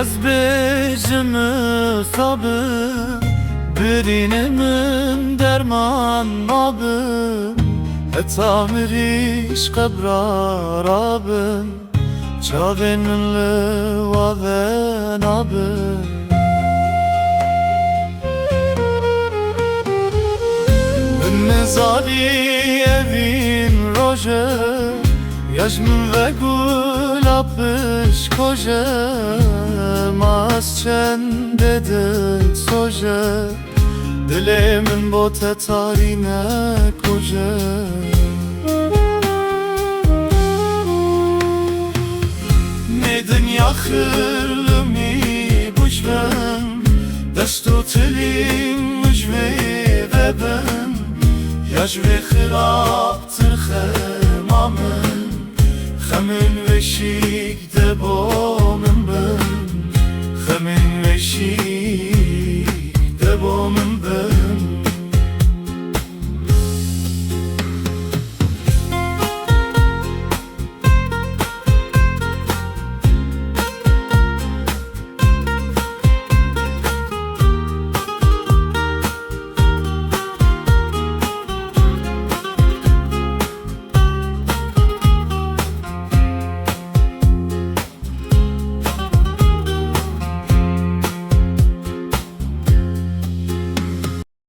Cezbecimi sabım Birinimin derman abim Etamiriş kabrar abim Çaveninle vaven abim Nizali evin roje Yajmin ve gül apış koje Masçen dedin soje Dilimin bote tarine koce Neydin yaxırlı mi bujben Destu tilim mücmeyi ve ben Yaş ve xiraptır xemamın Xemin ve şik de bomın ben Xemin ve şik de bomın